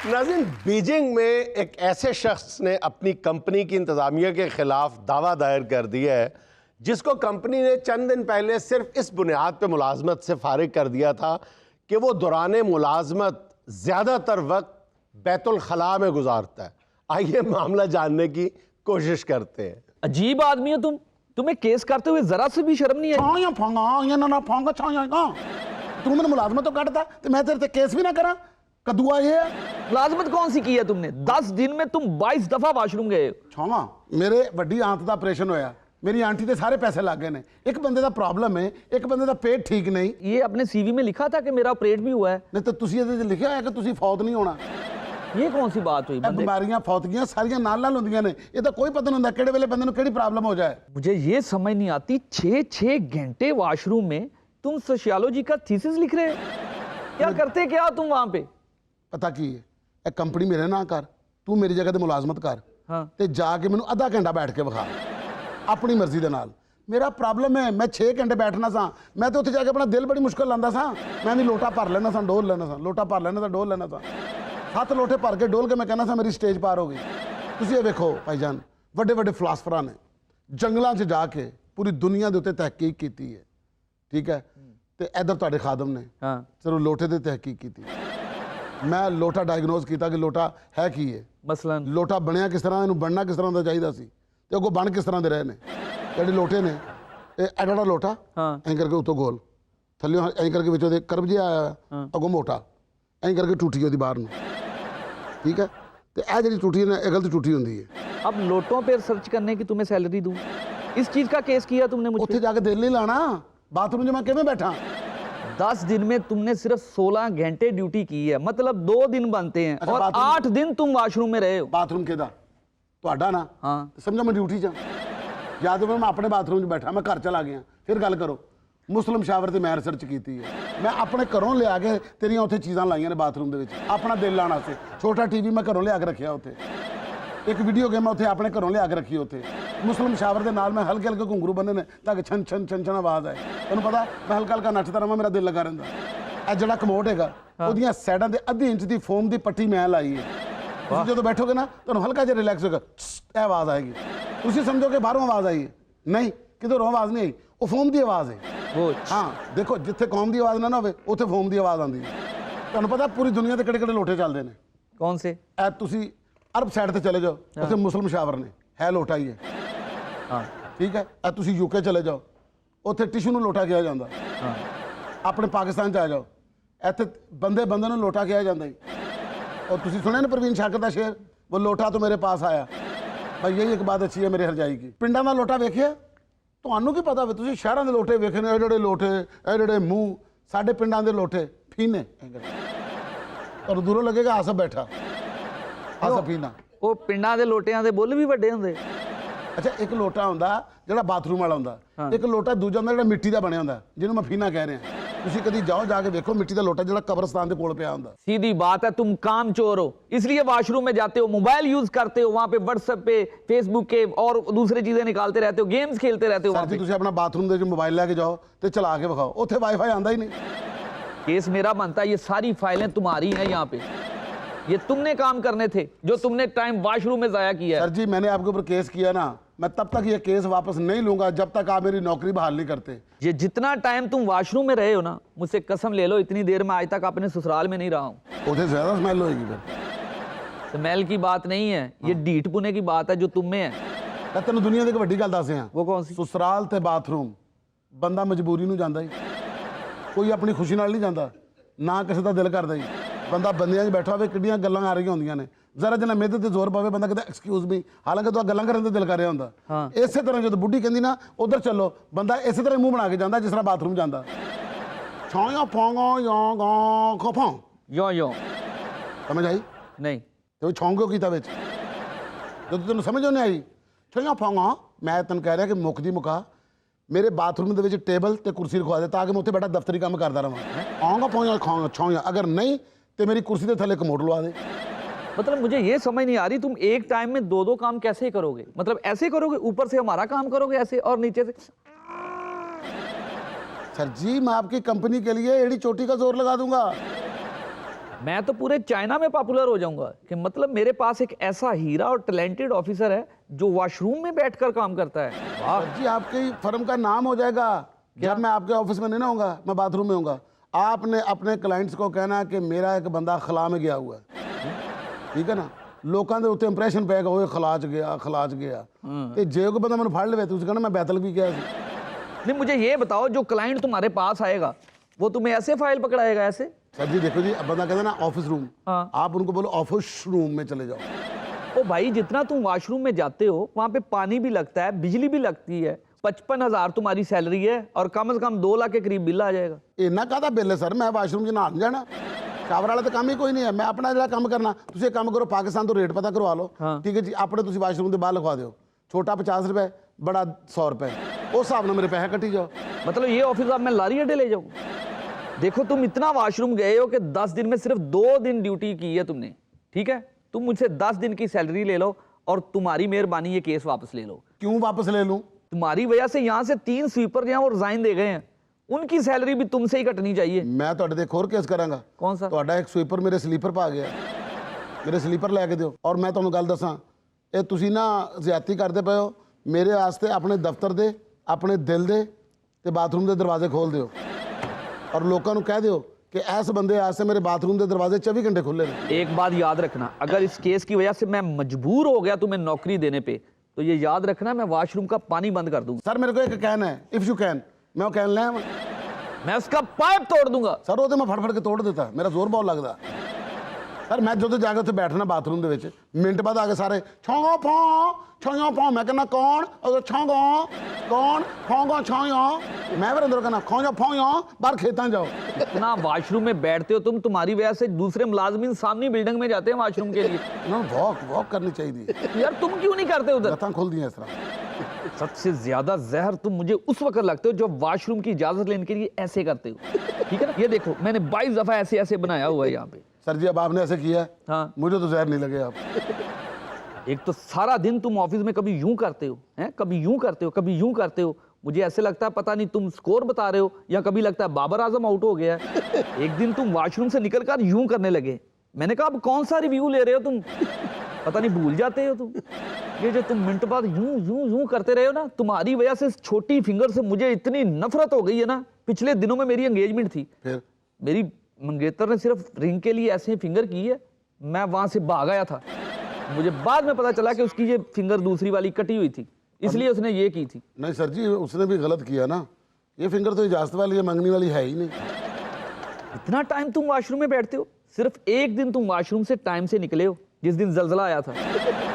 नाज़रीन, बीजिंग में एक ऐसे शख्स ने अपनी कंपनी की इंतज़ामिया के ख़िलाफ़ दावा दायर कर दिया है जिसको कंपनी ने चंद दिन पहले सिर्फ इस बुनियाद पर मुलाजमत से फारिग कर दिया था कि वो दौरान मुलाजमत ज़्यादातर वक्त बैतुल खला में गुजारता है। आइए मामला जानने की कोशिश करते हैं। अजीब आदमी हो तुम, तुम्हें केस करते हुए जरा से भी शर्म नहीं है। तू मैंने मुलाजमत तो कटता तो मैं तेरे ते केस भी ना करा। कदुआ ये मुलाजमत कौन सी की है तुमने? 10 दिन में तुम 22 दफा वाशरूम गए। छावा मेरे वड्डी आंत का ऑपरेशन होया, मेरी आंटी के सारे पैसे लग गए ने। एक बंदे का प्रॉब्लम है, एक बंदे का पेट ठीक नहीं। ये अपने सीवी में लिखा था कि मेरा ऑपरेट भी हुआ है। नहीं तो तुसी ये लिखा है कि तुसी फौत नहीं होना। ये कौन सी बात हुई? बीमारियां फौतगियां सारियां नाल नाल होंदियां ने। ये तो कोई पता नहीं होंदा केड़े वेले बंदे नूं केड़ी प्रॉब्लम हो जाए। मुझे ये समझ नहीं आती, 6 घंटे वाशरूम में तुम सोशियोलॉजी का थीसिस लिख रहे हो। क्या करते क्या तुम वहां पे? पता की है, एक कंपनी मेरे ना कर, तू मेरी जगह ते मुलाजमत कर। हाँ। ते जाके मैनू आधा घंटा बैठ के विखा अपनी मर्जी दे नाल। मेरा प्रॉब्लम है, मैं 6 घंटे बैठना सा। मैं तो उत्थे जाके अपना दिल बड़ी मुश्किल लांदा सा। मैं भी लोटा भर लेना सा, डोल लेना सा, लोटा भर लेना सा, डोल लेना सा। 7 लोटे भर के डोल के मैं कहना सा मेरी स्टेज पार हो गई। तुसीं ये वेखो भाईजान, वड्डे वड्डे फिलासफरां ने जंगलों 'च जाके पूरी दुनिया के उत्ते तहकीक की है, ठीक है। तो इधर तुहाडे खादम ने चलो लोटे की तहकीक की। मैं लोटा डायगनोज किया कि लोटा है की है, मसलन लोटा बनया किस तरह, इहनूं बनना किस तरह का चाहिए सी, ते अगों बन किस तरह के रहे ने। ਜਿਹੜੇ लोटे ने एडा लोटा ऐं करके उतों गोल, थल्ले ऐं करके विचों दे करब जिहा आया, अगों मोटा ऐं करके टूटी ओहदी बाहर नूं, ठीक है। तो यह जी टूटी ने यह गलत टूटी होंगी है। अब लोटों पे सर्च करने की तुम्हें सैलरी दूं? इस चीज का केस किया तुमने मुझे? उत्थे जाके दिल नहीं लाना, बाथरूम में मैं किवें बैठा। 10 दिन में तुमने सिर्फ 16 घंटे ड्यूटी की है, मतलब 2 दिन बनते हैं। अच्छा, और 8 दिन तुम वाशरूम में रहे हो। बाथरूम किहदा? तुहाडा ना। हाँ। समझो मैं ड्यूटी च, या तो मैं अपने बाथरूम बैठा, मैं घर चला गया, फिर गल करो। मुस्लिम शावर से मैं रिसर्च की है। मैं अपने घरों लिया के तेरिया उत्थे चीज़ां लाइया ने बाथरूम के अपना दिल लाने से। छोटा टीवी मैं घरों लिया के रखिया उत्थे, एक वीडियो गेम मैं उत्थे अपने घरों लिया के रखी उत्थे। मुस्लिम शावर के नाल मैं हल्के हल्के घुंघरू बने ने ताकि छन छन छन छन आवाज़ आए। तुहानूं पता मैं हल्का हल्का नचता रहा, मेरा दिल लगा रहिंदा। ਇਹ ਜਿਹੜਾ ਕਮੋਡ ਹੈਗਾ ਉਹਦੀਆਂ ਸਾਈਡਾਂ ਤੇ ਅੱਧੀ ਇੰਚ ਦੀ ਫੋਮ ਦੀ ਪੱਟੀ ਮੈਂ ਲਾਈ ਹੈ। ਤੁਸੀਂ ਜਦੋਂ ਬੈਠੋਗੇ ਨਾ ਤੁਹਾਨੂੰ ਹਲਕਾ ਜਿਹਾ ਰਿਲੈਕਸ ਹੋਏਗਾ, ਇਹ ਆਵਾਜ਼ ਆਏਗੀ। ਤੁਸੀਂ ਸਮਝੋਗੇ ਬਾਹਰੋਂ ਆਵਾਜ਼ ਆਈ ਹੈ, ਨਹੀਂ ਕਿਧਰੋਂ ਆਵਾਜ਼ ਨਹੀਂ ਆਈ, ਉਹ ਫੋਮ ਦੀ ਆਵਾਜ਼ ਹੈ। ਹਾਂ ਦੇਖੋ, ਜਿੱਥੇ ਕੌਮ ਦੀ ਆਵਾਜ਼ ਨਾ ਹੋਵੇ ਉੱਥੇ ਫੋਮ ਦੀ ਆਵਾਜ਼ ਆਉਂਦੀ ਹੈ। ਤੁਹਾਨੂੰ ਪਤਾ ਪੂਰੀ ਦੁਨੀਆ ਤੇ ਕਿਹੜੇ ਕਿਹੜੇ ਲੋਟੇ ਚੱਲਦੇ ਨੇ? कौन से? ਇਹ ਤੁਸੀਂ ਅਰਬ ਸਾਈਡ ਤੇ ਚਲੇ ਜਾਓ, ਉੱਥੇ ਮੁਸਲਿਮ ਸ਼ਾਵਰ ਨੇ, ਹੈ ਲੋਟਾ ਹੀ ਹੈ। ਹਾਂ ਠੀਕ ਹੈ। ਇਹ ਤੁਸੀਂ ਯੂਕੇ ਚਲੇ ਜਾਓ, ਉੱਥੇ ਟਿਸ਼ੂ ਨੂੰ ਲੋਟਾ ਕਿਹਾ ਜਾਂਦਾ। ਆਪਣੇ ਪਾਕਿਸਤਾਨ ਚ ਆ ਜਾਓ, ਇੱਥੇ ਬੰਦੇ ਬੰਦੇ ਨੂੰ ਲੋਟਾ ਕਿਹਾ ਜਾਂਦਾ ਜੀ। और तुसी सुने ना प्रवीण शाकर का शेर, वो लोटा तो मेरे पास आया। भाई यही एक बात अच्छी है मेरे हरजाई की। पिंडां दा लोटा वेखिया, तुहानूं की पता वे, तुसी शहरां दे लोटे वेखे ने, एडे लोटे एडे मूँह, साडे पिंडां दे लोटे फीने। और दूरों लगेगा आसफ बैठा, आसफ फीना। वो पिंडां दे लोटियां दे बुੱਲ भी ਵੱਡੇ ਹੁੰਦੇ। अच्छा, एक लोटा हुंदा जिहड़ा बाथरूम वाला हुंदा, एक लोटा दूजा हुंदा जिहड़ा मिट्टी दा बनिया हुंदा, जिहनूं मैं फीना कह रहा। तुसी कदी जाओ जाके देखो मिट्टी का लोटा जिहड़ा कब्रिस्तान दे कोल पिया हुंदा। सीधी बात है, तुम काम चोर हो, इसलिए वॉशरूम में जाते हो, मोबाइल यूज करते हो, वहां पे व्हाट्सएप पे, फेसबुक के और दूसरे चीजें निकालते रहते हो, गेम्स खेलते रहते हो। सर जी तुसी अपना बाथरूम दे मोबाइल लेके जाओ ते चला के विखाओ, उत्थे वाईफाई आंदा ही नहीं। केस मेरा बनता है, ये सारी फाइलें तुम्हारी हैं यहाँ पे, ये तुमने काम करने थे जो तुमने टाइम वॉशरूम में जाया किया। सर जी मैंने आपके ऊपर केस किया ना, मैं तब तक ये केस वापस नहीं लूंगा जब तक आप मेरी नौकरी बहाल नहीं करते। ये जितना टाइम तुम वॉशरूम में रहे हो ना, मुझसे कसम ले लो इतनी देर में आज तक अपने ससुराल में नहीं रहा हूँ। उधर ज्यादा स्मेल होगी फिर। स्मेल की बात नहीं है, ये ढीठ पुने की बात है जो तुम में है। मैं तेन दुनिया की वड्डी गल दस। वो कौन सी? ससुराल ते बाथरूम बंदा मजबूरी नूं जांदा ही, कोई अपनी खुशी नाल नहीं जांदा, ना किसी का दिल करदा ही। बंदा बंदियां 'च बैठा होवे, किड्डियां गल्लां आ रही होंदियां ने, जरा जना मेदे ते जोर पावे बंदा कहता एक्सक्यूज मी, हालांकि तो गल्लां करन ते दिल कर रहा हुंदा। इसे तरह जो बुढ़ी कहंदी ना उधर चलो, बंदा इसे तरह मुंह बना के जांदा जिस तरह बाथरूम जांदा। छौया फोंगो यो गो खोफो यो समझ आई नहीं तो छौंगो कीता विच जो तैनूं समझ नहीं आई। छौया फोंगो मैं तैनूं कह रहा कि मुक दी मुका मेरे बाथरूम दे विच टेबल ते कुर्सी रखवा दे ताकि मैं उत्थे बैठा दफ्तरी काम करदा रहां। आऊंगा फोंया खाऊंगा छौया, अगर नहीं तो मेरी कुर्सी के थले कमोड लवा दे। मतलब मुझे ये समझ नहीं आ रही, तुम एक टाइम में 2 काम कैसे करोगे? मतलब ऐसे करोगे, ऊपर से हमारा काम करोगे ऐसे और नीचे से? सर जी मैं आपकी कंपनी के लिए एड़ी चोटी का जोर लगा दूंगा। मैं तो पूरे चाइना में पॉपुलर हो जाऊंगा कि मतलब मेरे पास एक ऐसा हीरा और टैलेंटेड ऑफिसर है जो वॉशरूम में बैठकर काम करता है। वाह। सर जी आपकी फर्म का नाम हो जाएगा। जब मैं आपके ऑफिस में नहीं ना होऊंगा, मैं बाथरूम में होऊंगा, आपने अपने क्लाइंट्स को कहना कि मेरा एक बंदा खला में गया हुआ है, ठीक है ना। लोगों के उत्ते इंप्रेशन पेगा, वो खलाच गया ते जे कोई बंदा मैंने फड़ ले तो कहना मैं बैतल भी गया सी। नहीं, मुझे ये बताओ, जो क्लाइंट तुम्हारे पास आएगा वो तुम्हें ऐसे फाइल पकड़ाएगा ऐसे? सर जी देखो जी, अब बंदा कहता है ना ऑफिस रूम, हाँ। आप उनको बोलो ऑफिस रूम में चले जाओ। ओ भाई, जितना तुम वॉशरूम में जाते हो वहां पे पानी भी लगता है, बिजली भी लगती है, 55,000 तुम्हारी सैलरी है और कम से कम 2 लाख के करीब बिल आ जाएगा। इन्ना काहदा बिल है सर, मैं वाशरूम च नहान जाना, शावर वाला तो काम ही कोई नहीं है। मैं अपना जो काम करना, तुम एक काम करो, पाकिस्तान तो रेट पता करवा लो, हाँ। ठीक है जी। अपने तुम वाशरूम के बाहर लिखवा दो, छोटा 50 रुपए, बड़ा 100 रुपए, उस हिसाब से मेरे पैसे कटी जाओ। मतलब ये ऑफिस अब मैं लारी अड्डे ले जाऊं? देखो, तुम इतना वॉशरूम गए हो कि 10 दिन में सिर्फ 2 दिन ड्यूटी की है तुमने, ठीक है। तुम मुझसे 10 दिन की सैलरी ले लो और तुम्हारी मेहरबानी ये केस वापस ले लो। क्यों वापस ले लूं? तुम्हारी वजह से यहाँ से 3 स्वीपर जो हैं वो रिजाइन दे गए हैं, उनकी सैलरी भी तुमसे ही कटनी चाहिए। मैं तो एक होर केस करांगा। कौन सा? ਤੁਹਾਡਾ ਇੱਕ स्वीपर मेरे स्लीपर पा गया, मेरे स्लीपर ਲੈ ਕੇ ਦਿਓ। ਔਰ ਮੈਂ ਤੁਹਾਨੂੰ ਗੱਲ ਦੱਸਾਂ, ਇਹ ਤੁਸੀਂ ਨਾ ਜ਼ਿਆਦਤੀ ਕਰਦੇ ਪਏ ਹੋ। ਮੇਰੇ ਵਾਸਤੇ ਆਪਣੇ ਦਫ਼ਤਰ ਦੇ, ਆਪਣੇ ਦਿਲ ਦੇ ਤੇ ਬਾਥਰੂਮ ਦੇ ਦਰਵਾਜ਼ੇ ਖੋਲ ਦਿਓ ਔਰ ਲੋਕਾਂ ਨੂੰ ਕਹਿ ਦਿਓ कि इस बंदे वास्ते मेरे बाथरूम के दरवाजे 24 घंटे खुले हैं। एक बात याद रखना, अगर इस केस की वजह से मैं मजबूर हो गया तुम्हें नौकरी देने पे, तो ये याद रखना मैं वॉशरूम का पानी बंद कर दूंगा। सर मेरे को एक कैन है, इफ यू कैन, मैं वो कैन लिया मैं उसका पाइप तोड़ दूंगा। सर वो तो मैं फड़ फड़ के तोड़ देता, मेरा जोर बहुत लगता। सर मैं जो जाके उत्थे बैठना बाथरूम के मिनट बाद आके सारे छौंगो फौं, मैं कहना कौन, छौंगो कौन, फौंगो छौंगो, मैं फिर अंदर कहना खौंजो फौंगो, बाहर खेता जाओ। इतना वॉशरूम में बैठते हो तुम, तुम्हारी वजह से दूसरे मुलाजमीन सामने बिल्डिंग में जाते हैं वॉशरूम के लिए। ना वॉक करनी चाहिए यार तुम क्यों नहीं करते उधर? लतां खोल दी इस तरह। सबसे ज्यादा जहर तुम मुझे उस वक्त लगते हो जब वॉशरूम की इजाजत लेने के लिए ऐसे करते हो, ठीक है ना। ये देखो, मैंने 22 दफा ऐसे ऐसे बनाया हुआ है यहाँ पे। सर जी अब आपने ऐसे किया, हाँ। मुझे तो जहर नहीं लगे आप। एक तो सारा दिन तुम ऑफिस में कभी यूं करते हो, हैं, कभी यूं करते हो, कभी यूं करते हो। मुझे ऐसे लगता है पता नहीं तुम स्कोर बता रहे हो या कभी लगता है बाबर आजम आउट हो गया है। एक दिन तुम वॉशरूम से निकलकर यूं करने लगे, मैंने कहा अब कौन सा रिव्यू ले रहे हो तुम, पता नहीं भूल जाते हो तुम। ये जो तुम मिनट बाद यूं यूं यूं करते रहे हो ना, तुम्हारी वजह से इस छोटी फिंगर से मुझे इतनी नफरत हो गई है ना। पिछले दिनों में मेरी एंगेजमेंट थी, फिर मेरी मंगेतर ने सिर्फ रिंग के लिए ऐसे फिंगर की है, मैं वहां से भाग आया था। मुझे बाद में पता चला कि उसकी ये फिंगर दूसरी वाली कटी हुई थी, इसलिए उसने ये की थी। नहीं सर जी उसने भी गलत किया ना, ये फिंगर तो इजाजत वाली है, मंगनी वाली है ही नहीं। इतना टाइम तुम वॉशरूम में बैठते हो, सिर्फ एक दिन तुम वॉशरूम से टाइम से निकले हो, जिस दिन जलजला आया था।